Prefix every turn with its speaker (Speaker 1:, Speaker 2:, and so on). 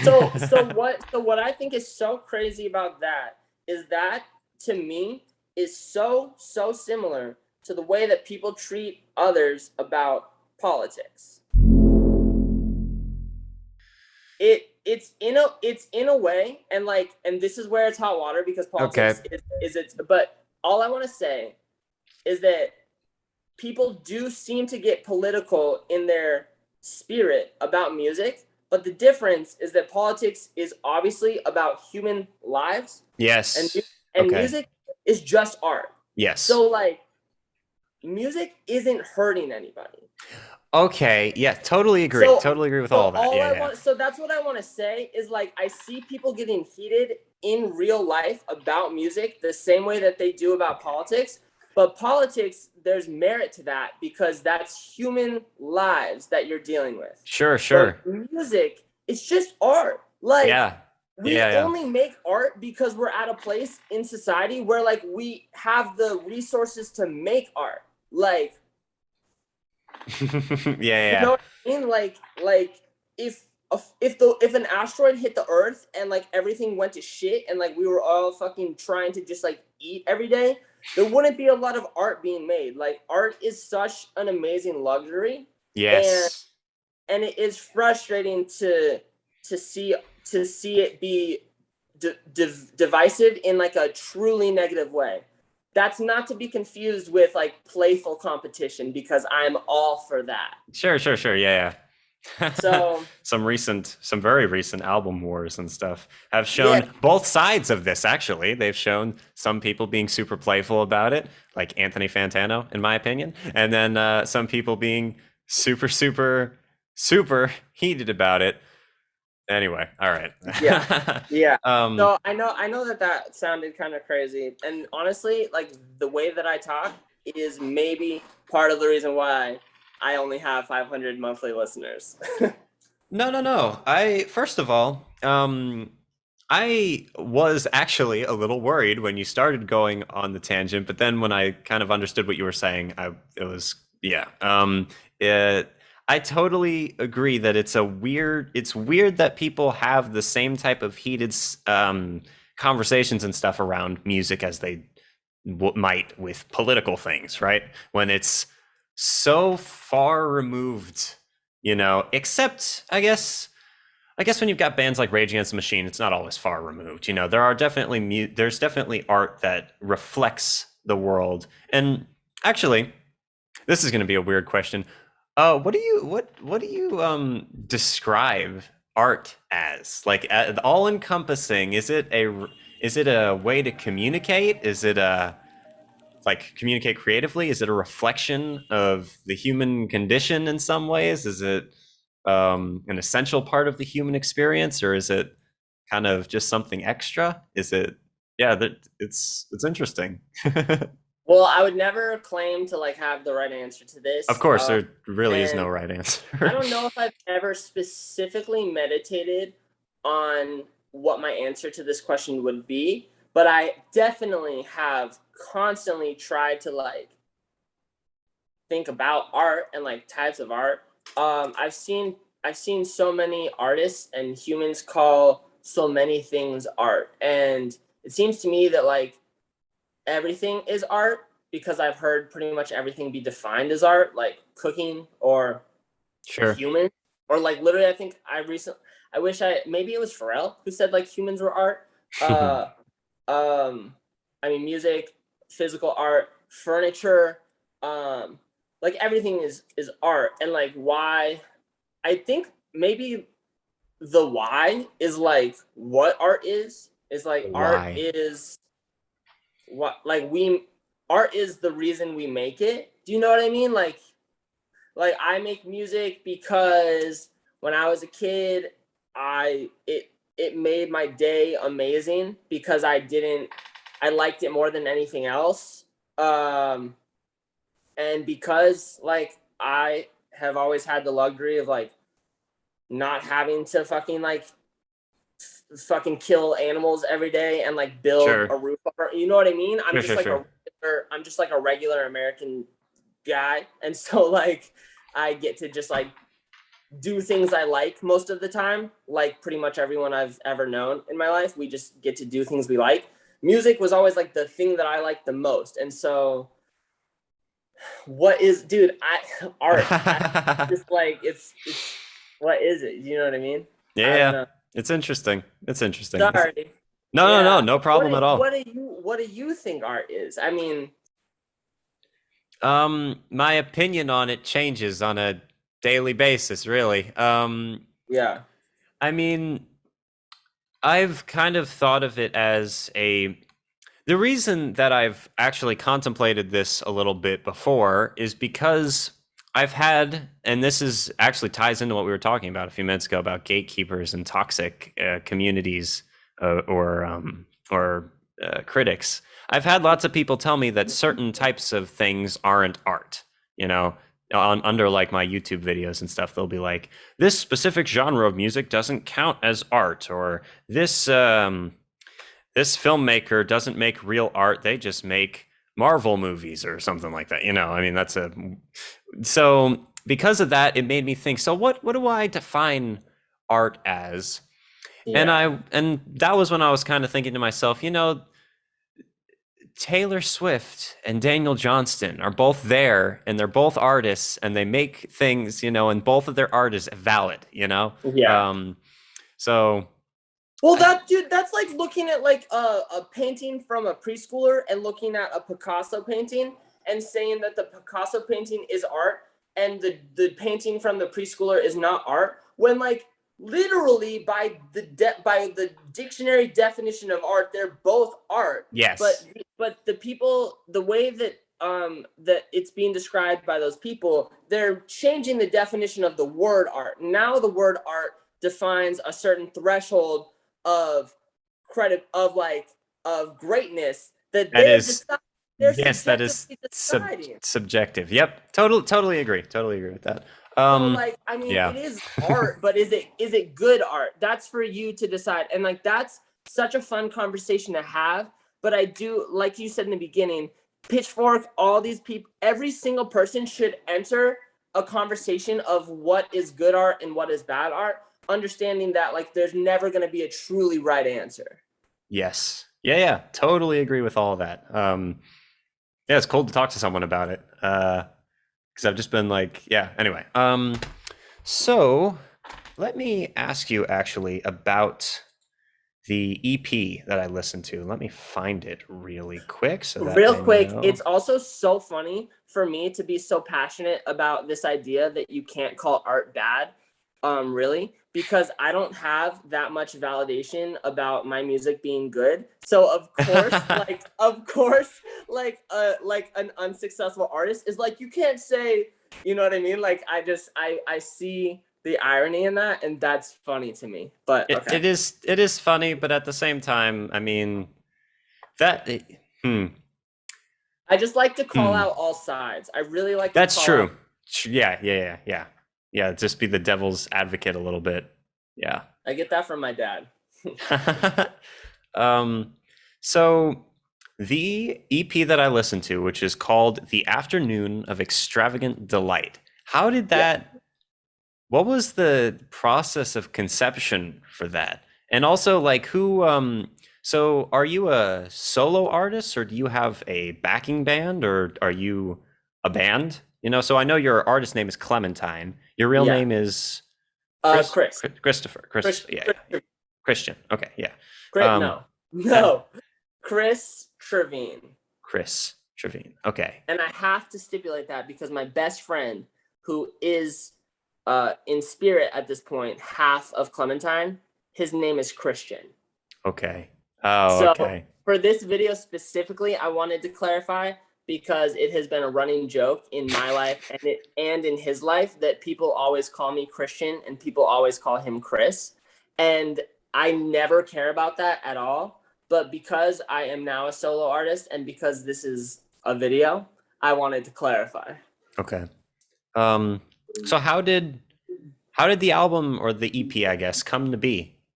Speaker 1: So what I think is so crazy about that is that, to me, is so similar to the way that people treat others about politics. It's in a way, and this is where it's hot water, because
Speaker 2: Okay.
Speaker 1: politics is it's but all I want to say is that people do seem to get political in their spirit about music, but the difference is that politics is obviously about human lives, and
Speaker 2: Yes.
Speaker 1: and
Speaker 2: Okay.
Speaker 1: music is just art.
Speaker 2: Yes.
Speaker 1: So music isn't hurting anybody.
Speaker 2: Okay. Yeah, totally agree.
Speaker 1: So
Speaker 2: Totally agree with
Speaker 1: so
Speaker 2: all that.
Speaker 1: all
Speaker 2: Yeah,
Speaker 1: I
Speaker 2: yeah.
Speaker 1: want so that's what I want to say is, I see people getting heated in real life about music the same way that they do about politics. But politics, there's merit to that because that's human lives that you're dealing with.
Speaker 2: Sure,
Speaker 1: But
Speaker 2: sure.
Speaker 1: music, it's just art.
Speaker 2: Yeah.
Speaker 1: We
Speaker 2: Yeah, yeah.
Speaker 1: only make art because we're at a place in society where we have the resources to make art.
Speaker 2: Yeah,
Speaker 1: You
Speaker 2: yeah.
Speaker 1: know what I mean? If if an asteroid hit the Earth and everything went to shit, and we were all fucking trying to just eat every day, there wouldn't be a lot of art being made. Art is such an amazing luxury, and
Speaker 2: Yes.
Speaker 1: it is frustrating to see to see it be divisive in a truly negative way. That's not to be confused with playful competition, because I'm all for that.
Speaker 2: Sure, sure, sure. Yeah, yeah.
Speaker 1: So
Speaker 2: Some very recent album wars and stuff have
Speaker 1: yeah,
Speaker 2: shown both sides of this, actually. They've shown some people being super playful about it, like Anthony Fantano, in my opinion, and then some people being super, super, super heated about it. Anyway, all right.
Speaker 1: yeah, yeah.
Speaker 2: um,
Speaker 1: So I know that sounded kind of crazy, and honestly, the way that I talk is maybe part of the reason why I only have 500 monthly listeners.
Speaker 2: no, no, no. First of all, I was actually a little worried when you started going on the tangent, but then when I kind of understood what you were saying, it was yeah. It, I totally agree that it's weird that people have the same type of heated conversations and stuff around music as they might with political things, right? When it's so far removed, except I guess when you've got bands like Rage Against the Machine, it's not always far removed. There's definitely art that reflects the world. And actually, this is going to be a weird question. What do you describe art as? Like all encompassing? Is it a way to communicate? Is it a like communicate creatively? Is it a reflection of the human condition in some ways? Is it an essential part of the human experience, or is it kind of just something extra? Is it? Yeah, it's interesting.
Speaker 1: Well, I would never claim to have the right answer to
Speaker 2: Of
Speaker 1: this,
Speaker 2: course, there really is no
Speaker 1: and
Speaker 2: right
Speaker 1: I
Speaker 2: answer.
Speaker 1: don't know if I've ever specifically meditated on what my answer to this question would be, but I definitely have constantly tried to think about art and types of art. I've seen so many artists and humans call so many things art, and it seems to me that everything is art, because I've heard pretty much everything be defined as art, like cooking or
Speaker 2: Sure.
Speaker 1: human, or literally. I think I wish maybe it was Pharrell who said humans were art. Uh, I mean, music, physical art, furniture, um, everything is art, and why. I think maybe the why is what art is art
Speaker 2: Why?
Speaker 1: is what we art is the reason we make it. Do you know what I mean? I make music because when I was a kid, it made my day amazing, because I liked it more than anything else. And because I have always had the luxury of not having to fucking kill animals every day and build
Speaker 2: Sure.
Speaker 1: a roof over. You know what I mean?
Speaker 2: Sure. Sure. Sure.
Speaker 1: I'm just a regular American guy, and so I get to just do things I like most of the time, like pretty much everyone I've ever known in my life. We just get to do things we like. Music was always like the thing that I liked the most. And so what is, dude, art, I just like, it's, what is it? You know what I mean? I don't
Speaker 2: Yeah,
Speaker 1: know.
Speaker 2: it's interesting. It's interesting.
Speaker 1: Sorry.
Speaker 2: No, no, no,
Speaker 1: Yeah.
Speaker 2: no problem at all.
Speaker 1: What do you think art is? I mean,
Speaker 2: My opinion on it changes on a daily basis, really.
Speaker 1: yeah.
Speaker 2: I mean, I've kind of thought of it as a the reason that I've actually contemplated this a little bit before is because I've had, and this is actually ties into what we were talking about a few minutes ago about gatekeepers and toxic communities or critics. I've had lots of people tell me that certain types of things aren't art. You know, under like my YouTube videos and stuff, they'll be like, "This specific genre of music doesn't count as art," or this filmmaker doesn't make real art, they just make Marvel movies or something like that. I mean, that's a so because of that, it made me think, so what do I define art as? And
Speaker 1: Yeah.
Speaker 2: and that was when I was kind of thinking to myself, Taylor Swift and Daniel Johnston are both there and they're both artists and they make things, and both of their art is valid.
Speaker 1: Yeah.
Speaker 2: So
Speaker 1: Well, dude, that's like looking at like a painting from a preschooler and looking at a Picasso painting and saying that the Picasso painting is art and the painting from the preschooler is not art. When like literally by the dictionary definition of art, they're both art.
Speaker 2: yes,
Speaker 1: But the people, the way that that it's being described by those people, they're changing the definition of the word art. Now the word art defines a certain threshold of credit of greatness that
Speaker 2: that
Speaker 1: they're
Speaker 2: is
Speaker 1: deciding, they're
Speaker 2: yes, that
Speaker 1: subjectively
Speaker 2: is
Speaker 1: deciding.
Speaker 2: subjective. Yep, totally agree. Totally agree with that.
Speaker 1: So like, I mean,
Speaker 2: Yeah,
Speaker 1: it is art, but is it good art? That's for you to decide. And like that's such a fun conversation to have. But I do, like you said in the beginning, Pitchfork, all these people, every single person should enter a conversation of what is good art and what is bad art, understanding that like there's never going to be a truly right answer.
Speaker 2: yes, yeah, totally agree with all of that. Yeah, it's cool to talk to someone about it. Because I've just been like, yeah. Anyway, so let me ask you actually about the EP that I listened to. Let me find it really quick so that
Speaker 1: Real
Speaker 2: I
Speaker 1: quick,
Speaker 2: know.
Speaker 1: it's also so funny for me to be so passionate about this idea that you can't call art bad, really, because I don't have that much validation about my music being good. So of course, like an unsuccessful artist is like, you can't say, you know what I mean? Like I see the irony in that, and that's funny to me. But
Speaker 2: It,
Speaker 1: okay.
Speaker 2: it is funny, but at the same time, I mean that. Hmm.
Speaker 1: I just like to call
Speaker 2: Hmm.
Speaker 1: out all sides. I really like to
Speaker 2: That's
Speaker 1: call out.
Speaker 2: true. Yeah. Just be the devil's advocate a little bit. Yeah.
Speaker 1: I get that from my dad.
Speaker 2: um, so the EP that I listened to, which is called "The Afternoon of Extravagant Delight," how did
Speaker 1: Yeah.
Speaker 2: that? What was the process of conception for that? And also, like, who? So, are you a solo artist, or do you have a backing band, or are you a band? So I know your artist name is Clementine. Your real
Speaker 1: Yeah.
Speaker 2: name is
Speaker 1: Chris.
Speaker 2: Christopher.
Speaker 1: Chris.
Speaker 2: Yeah. Christian. Okay, yeah.
Speaker 1: Chris.
Speaker 2: Um,
Speaker 1: No.
Speaker 2: uh,
Speaker 1: No. Chris Trevine.
Speaker 2: Chris Trevine. Okay.
Speaker 1: And I have to stipulate that because my best friend, who is in spirit at this point, half of Clementine, his name is Christian.
Speaker 2: Okay. Oh,
Speaker 1: So
Speaker 2: okay.
Speaker 1: for this video specifically, I wanted to clarify because it has been a running joke in my life and in his life that people always call me Christian and people always call him Chris. And I never care about that at all. But because I am now a solo artist and because this is a video, I wanted to clarify.
Speaker 2: Okay. So how did the album or the EP, I guess, come to be?